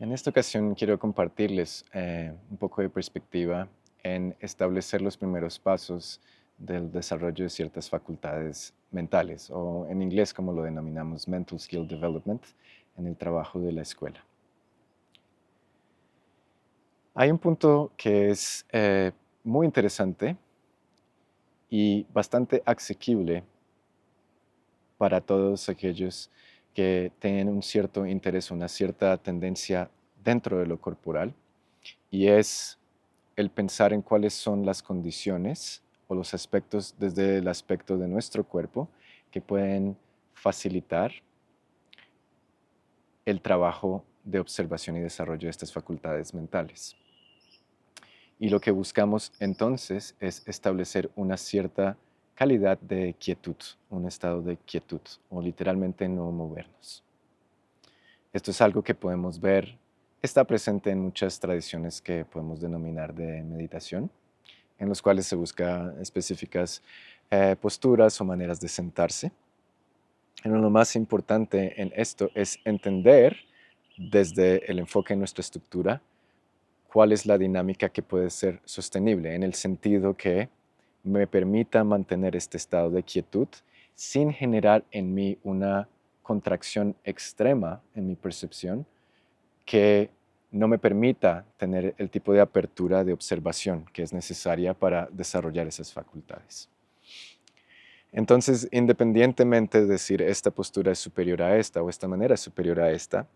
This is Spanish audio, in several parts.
En esta ocasión quiero compartirles un poco de perspectiva en establecer los primeros pasos del desarrollo de ciertas facultades mentales, o en inglés como lo denominamos Mental Skill Development, en el trabajo de la escuela. Hay un punto que es muy interesante y bastante asequible para todos aquellos que tienen un cierto interés, una cierta tendencia dentro de lo corporal, y es el pensar en cuáles son las condiciones o los aspectos desde el aspecto de nuestro cuerpo que pueden facilitar el trabajo de observación y desarrollo de estas facultades mentales. Y lo que buscamos entonces es establecer una cierta calidad de quietud, un estado de quietud, o literalmente no movernos. Esto es algo que podemos ver, está presente en muchas tradiciones que podemos denominar de meditación, en los cuales se busca específicas posturas o maneras de sentarse. Pero lo más importante en esto es entender desde el enfoque en nuestra estructura cuál es la dinámica que puede ser sostenible, en el sentido que me permita mantener este estado de quietud sin generar en mí una contracción extrema en mi percepción que no me permita tener el tipo de apertura de observación que es necesaria para desarrollar esas facultades. Entonces, independientemente de decir esta postura es superior a esta o esta manera es superior a esta,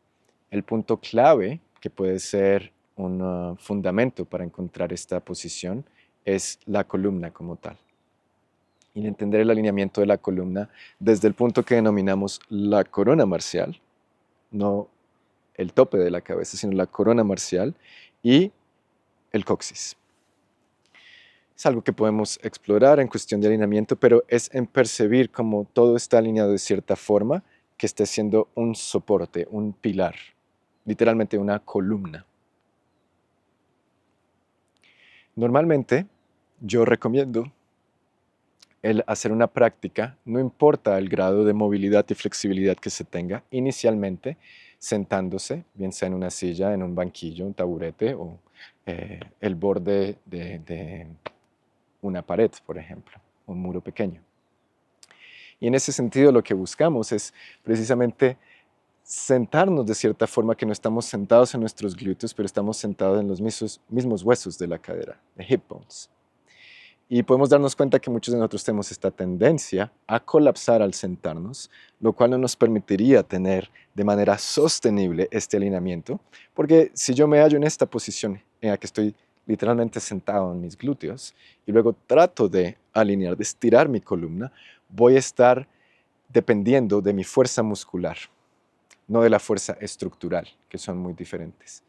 el punto clave que puede ser un fundamento para encontrar esta posición es la columna como tal. Y entender el alineamiento de la columna desde el punto que denominamos la corona marcial, no el tope de la cabeza, sino la corona marcial y el coxis. Es algo que podemos explorar en cuestión de alineamiento, pero es en percibir cómo todo está alineado de cierta forma que esté siendo un soporte, un pilar, literalmente una columna. Normalmente yo recomiendo el hacer una práctica, no importa el grado de movilidad y flexibilidad que se tenga inicialmente, sentándose, bien sea en una silla, en un banquillo, un taburete o el borde de una pared, por ejemplo, un muro pequeño. Y en ese sentido lo que buscamos es precisamente sentarnos de cierta forma que no estamos sentados en nuestros glúteos, pero estamos sentados en los mismos huesos de la cadera, de hip bones. Y podemos darnos cuenta que muchos de nosotros tenemos esta tendencia a colapsar al sentarnos, lo cual no nos permitiría tener de manera sostenible este alineamiento, porque si yo me hallo en esta posición en la que estoy literalmente sentado en mis glúteos y luego trato de alinear, de estirar mi columna, voy a estar dependiendo de mi fuerza muscular, no de la fuerza estructural, que son muy diferentes.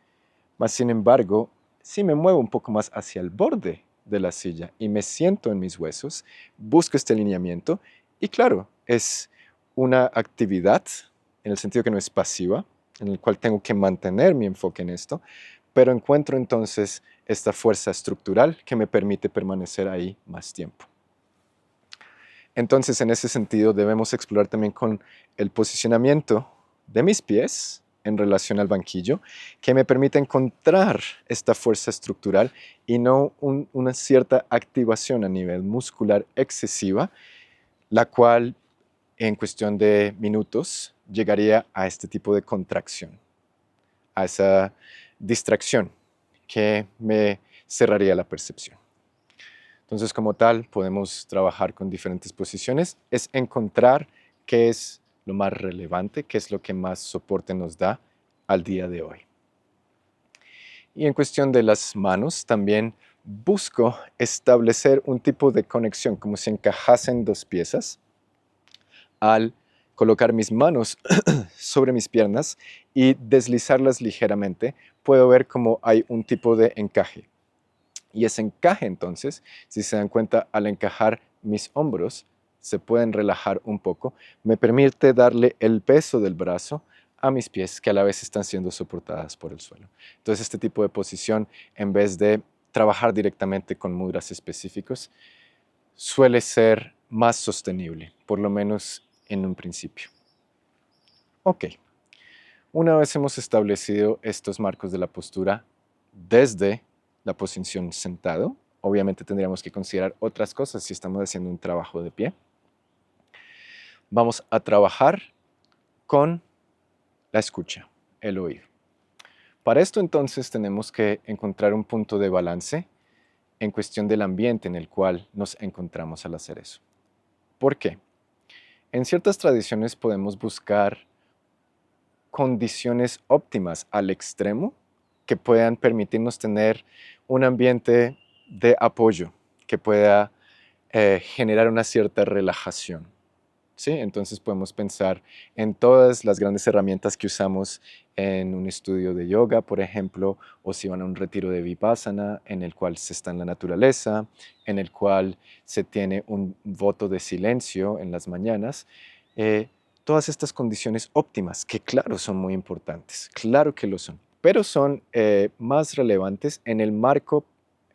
Mas, sin embargo, si me muevo un poco más hacia el borde de la silla y me siento en mis huesos, busco este alineamiento y claro, es una actividad en el sentido que no es pasiva, en el cual tengo que mantener mi enfoque en esto, pero encuentro entonces esta fuerza estructural que me permite permanecer ahí más tiempo. Entonces, en ese sentido, debemos explorar también con el posicionamiento de mis pies en relación al banquillo, que me permite encontrar esta fuerza estructural y no una cierta activación a nivel muscular excesiva, la cual en cuestión de minutos llegaría a este tipo de contracción, a esa distracción que me cerraría la percepción. Entonces, como tal, podemos trabajar con diferentes posiciones. Es encontrar qué es lo más relevante, qué es lo que más soporte nos da al día de hoy. Y en cuestión de las manos, también busco establecer un tipo de conexión, como si encajasen dos piezas, al colocar mis manos sobre mis piernas y deslizarlas ligeramente, puedo ver cómo hay un tipo de encaje. Y ese encaje entonces, si se dan cuenta, al encajar mis hombros, se pueden relajar un poco, me permite darle el peso del brazo a mis pies que a la vez están siendo soportadas por el suelo. Entonces este tipo de posición, en vez de trabajar directamente con mudras específicos, suele ser más sostenible, por lo menos en un principio. Ok, Una vez hemos establecido estos marcos de la postura desde la posición sentado, obviamente tendríamos que considerar otras cosas si estamos haciendo un trabajo de pie. Vamos a trabajar con la escucha, el oído. Para esto entonces tenemos que encontrar un punto de balance en cuestión del ambiente en el cual nos encontramos al hacer eso. ¿Por qué? En ciertas tradiciones podemos buscar condiciones óptimas al extremo que puedan permitirnos tener un ambiente de apoyo que pueda generar una cierta relajación. ¿Sí? Entonces podemos pensar en todas las grandes herramientas que usamos en un estudio de yoga, por ejemplo, o si van a un retiro de Vipassana, en el cual se está en la naturaleza, en el cual se tiene un voto de silencio en las mañanas. Todas estas condiciones óptimas, que claro son muy importantes, claro que lo son, pero son más relevantes en el marco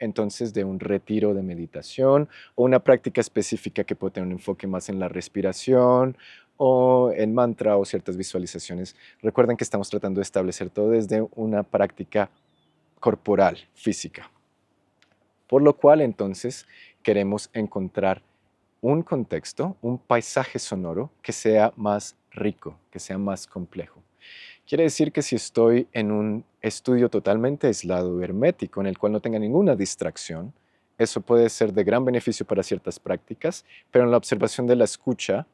entonces de un retiro de meditación o una práctica específica que puede tener un enfoque más en la respiración o en mantra o ciertas visualizaciones. Recuerden que estamos tratando de establecer todo desde una práctica corporal, física. Por lo cual entonces queremos encontrar un contexto, un paisaje sonoro que sea más rico, que sea más complejo. Quiere decir que si estoy en un estudio totalmente aislado, hermético, en el cual no tenga ninguna distracción, eso puede ser de gran beneficio para ciertas prácticas, pero en la observación de la escucha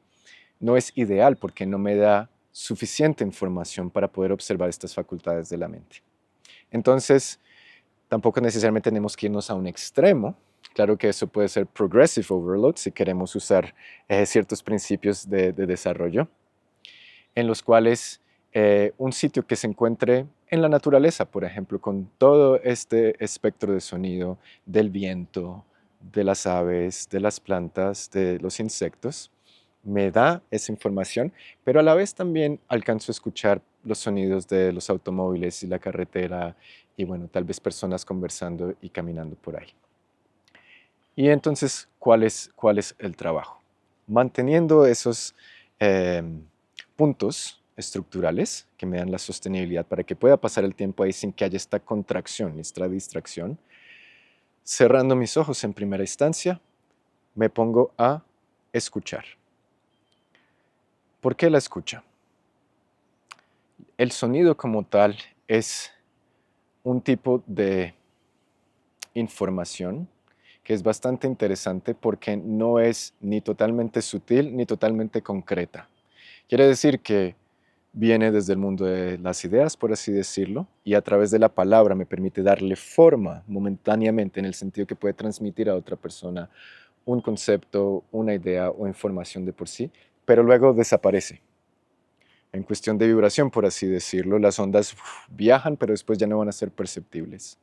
no es ideal porque no me da suficiente información para poder observar estas facultades de la mente. Entonces, tampoco necesariamente tenemos que irnos a un extremo. Claro que eso puede ser progressive overload si queremos usar ciertos principios de desarrollo, en los cuales un sitio que se encuentre en la naturaleza, por ejemplo, con todo este espectro de sonido del viento, de las aves, de las plantas, de los insectos, me da esa información, pero a la vez también alcanzo a escuchar los sonidos de los automóviles y la carretera y bueno, tal vez personas conversando y caminando por ahí. Y entonces, ¿cuál es el trabajo? Manteniendo esos puntos estructurales que me dan la sostenibilidad para que pueda pasar el tiempo ahí sin que haya esta contracción, esta distracción. Cerrando mis ojos en primera instancia, me pongo a escuchar. ¿Por qué la escucha? El sonido como tal es un tipo de información que es bastante interesante porque no es ni totalmente sutil ni totalmente concreta. Quiere decir que viene desde el mundo de las ideas, por así decirlo, y a través de la palabra me permite darle forma momentáneamente en el sentido que puede transmitir a otra persona un concepto, una idea o información de por sí, pero luego desaparece. En cuestión de vibración, por así decirlo, las ondas viajan, pero después ya no van a ser perceptibles.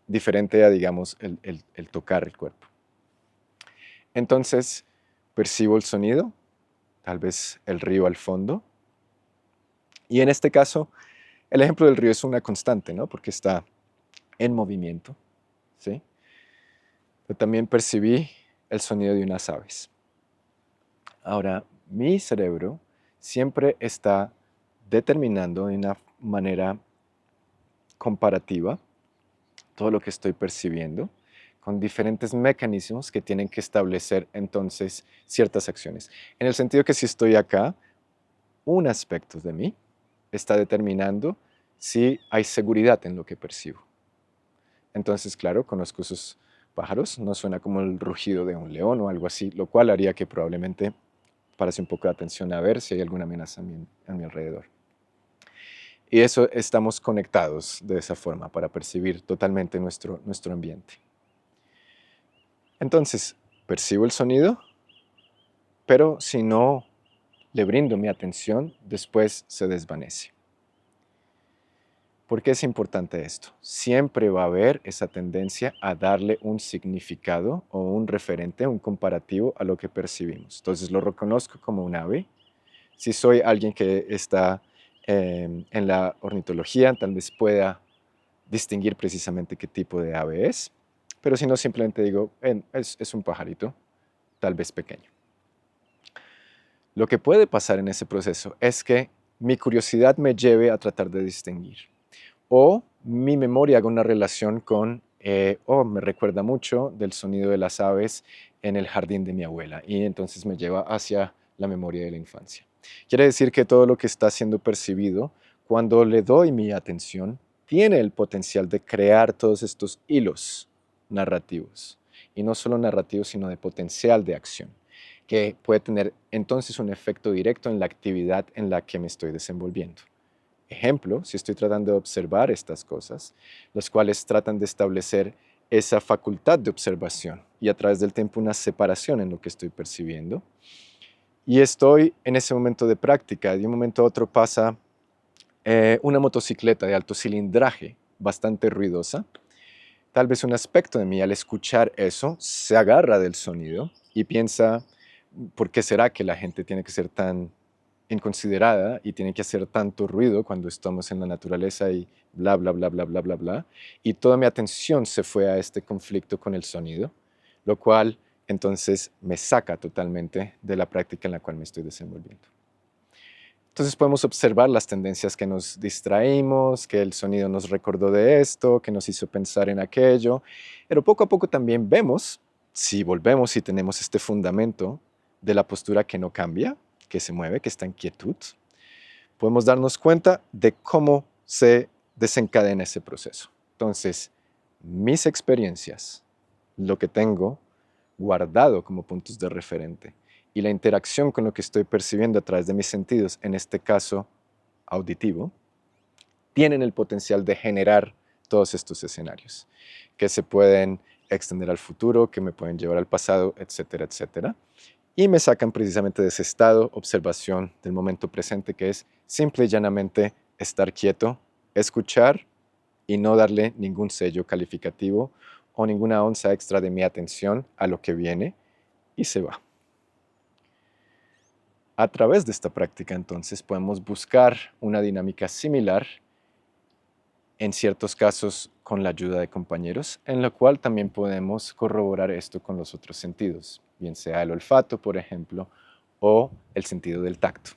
Diferente a, digamos, el tocar el cuerpo. Entonces, percibo el sonido, tal vez el río al fondo, y en este caso, el ejemplo del río es una constante, ¿no? Porque está en movimiento, ¿sí? Pero también percibí el sonido de unas aves. Ahora, mi cerebro siempre está determinando de una manera comparativa todo lo que estoy percibiendo con diferentes mecanismos que tienen que establecer entonces ciertas acciones. En el sentido que si estoy acá, un aspecto de mí está determinando si hay seguridad en lo que percibo. Entonces, claro, conozco esos pájaros, no suena como el rugido de un león o algo así, lo cual haría que probablemente parase un poco de atención a ver si hay alguna amenaza a mi alrededor. Y eso estamos conectados de esa forma para percibir totalmente nuestro ambiente. Entonces, percibo el sonido, pero si no le brindo mi atención, después se desvanece. ¿Por qué es importante esto? Siempre va a haber esa tendencia a darle un significado o un referente, un comparativo a lo que percibimos. Entonces lo reconozco como un ave. Si soy alguien que está en la ornitología, tal vez pueda distinguir precisamente qué tipo de ave es, pero si no, simplemente digo, es un pajarito, tal vez pequeño. Lo que puede pasar en ese proceso es que mi curiosidad me lleve a tratar de distinguir. O mi memoria haga una relación con, me recuerda mucho del sonido de las aves en el jardín de mi abuela y entonces me lleva hacia la memoria de la infancia. Quiere decir que todo lo que está siendo percibido, cuando le doy mi atención, tiene el potencial de crear todos estos hilos narrativos. Y no solo narrativos, sino de potencial de acción, que puede tener entonces un efecto directo en la actividad en la que me estoy desenvolviendo. Ejemplo, si estoy tratando de observar estas cosas, los cuales tratan de establecer esa facultad de observación y a través del tiempo una separación en lo que estoy percibiendo. Y estoy en ese momento de práctica, de un momento a otro pasa una motocicleta de alto cilindraje, bastante ruidosa. Tal vez un aspecto de mí al escuchar eso se agarra del sonido y piensa, ¿por qué será que la gente tiene que ser tan inconsiderada y tiene que hacer tanto ruido cuando estamos en la naturaleza y bla, bla, bla, bla, bla, bla, bla? Y toda mi atención se fue a este conflicto con el sonido, lo cual entonces me saca totalmente de la práctica en la cual me estoy desenvolviendo. Entonces podemos observar las tendencias que nos distraímos, que el sonido nos recordó de esto, que nos hizo pensar en aquello, pero poco a poco también vemos, si volvemos y tenemos este fundamento de la postura que no cambia, que se mueve, que está en quietud, podemos darnos cuenta de cómo se desencadena ese proceso. Entonces, mis experiencias, lo que tengo guardado como puntos de referente y la interacción con lo que estoy percibiendo a través de mis sentidos, en este caso auditivo, tienen el potencial de generar todos estos escenarios que se pueden extender al futuro, que me pueden llevar al pasado, etcétera, etcétera. Y me sacan precisamente de ese estado, observación del momento presente, que es simple y llanamente estar quieto, escuchar y no darle ningún sello calificativo o ninguna onza extra de mi atención a lo que viene y se va. A través de esta práctica entonces podemos buscar una dinámica similar, en ciertos casos con la ayuda de compañeros, en la cual también podemos corroborar esto con los otros sentidos, bien sea el olfato, por ejemplo, o el sentido del tacto.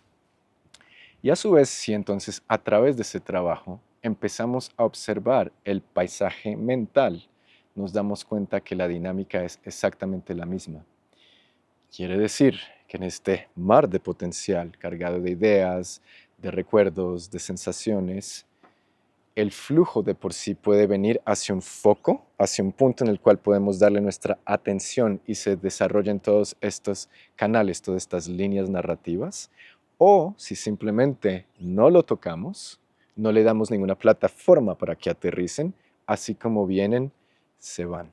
Y a su vez, si entonces a través de ese trabajo empezamos a observar el paisaje mental, nos damos cuenta que la dinámica es exactamente la misma. Quiere decir que en este mar de potencial cargado de ideas, de recuerdos, de sensaciones, el flujo de por sí puede venir hacia un foco, hacia un punto en el cual podemos darle nuestra atención y se desarrollen todos estos canales, todas estas líneas narrativas, o si simplemente no lo tocamos, no le damos ninguna plataforma para que aterricen, así como vienen, se van.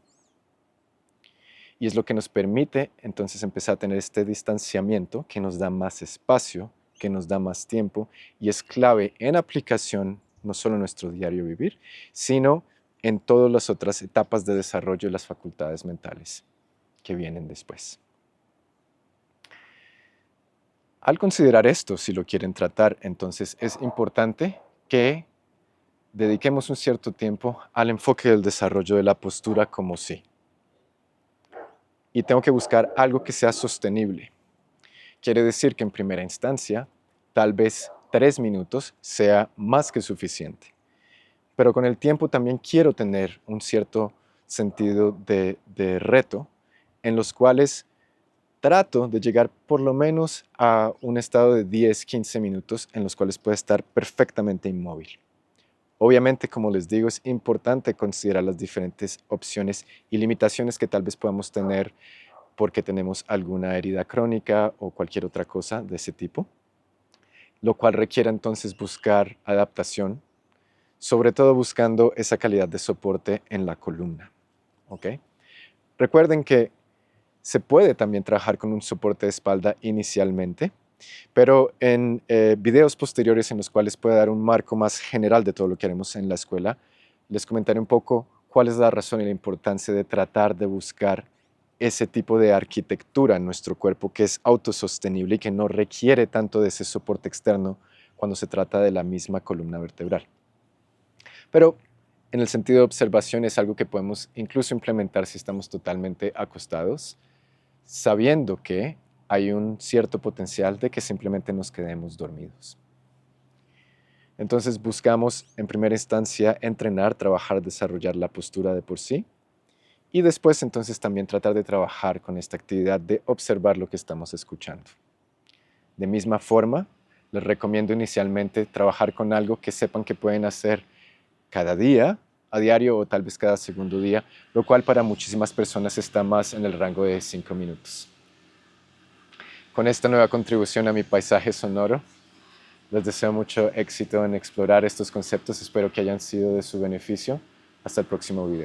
Y es lo que nos permite entonces empezar a tener este distanciamiento que nos da más espacio, que nos da más tiempo y es clave en aplicación no solo en nuestro diario vivir, sino en todas las otras etapas de desarrollo de las facultades mentales que vienen después. Al considerar esto, si lo quieren tratar, entonces es importante que dediquemos un cierto tiempo al enfoque del desarrollo de la postura como sí. Y tengo que buscar algo que sea sostenible. Quiere decir que en primera instancia, tal vez 3 minutos sea más que suficiente. Pero con el tiempo también quiero tener un cierto sentido de reto en los cuales trato de llegar por lo menos a un estado de 10-15 minutos en los cuales pueda estar perfectamente inmóvil. Obviamente, como les digo, es importante considerar las diferentes opciones y limitaciones que tal vez podamos tener porque tenemos alguna herida crónica o cualquier otra cosa de ese tipo, lo cual requiere entonces buscar adaptación, sobre todo buscando esa calidad de soporte en la columna. ¿Okay? Recuerden que se puede también trabajar con un soporte de espalda inicialmente, pero en videos posteriores en los cuales pueda dar un marco más general de todo lo que haremos en la escuela, les comentaré un poco cuál es la razón y la importancia de tratar de buscar ese tipo de arquitectura en nuestro cuerpo que es autosostenible y que no requiere tanto de ese soporte externo cuando se trata de la misma columna vertebral. Pero en el sentido de observación es algo que podemos incluso implementar si estamos totalmente acostados, sabiendo que hay un cierto potencial de que simplemente nos quedemos dormidos. Entonces buscamos en primera instancia entrenar, trabajar, desarrollar la postura de por sí y después entonces también tratar de trabajar con esta actividad de observar lo que estamos escuchando. De misma forma, les recomiendo inicialmente trabajar con algo que sepan que pueden hacer cada día, a diario o tal vez cada segundo día, lo cual para muchísimas personas está más en el rango de 5 minutos. Con esta nueva contribución a mi paisaje sonoro, les deseo mucho éxito en explorar estos conceptos, espero que hayan sido de su beneficio. Hasta el próximo video.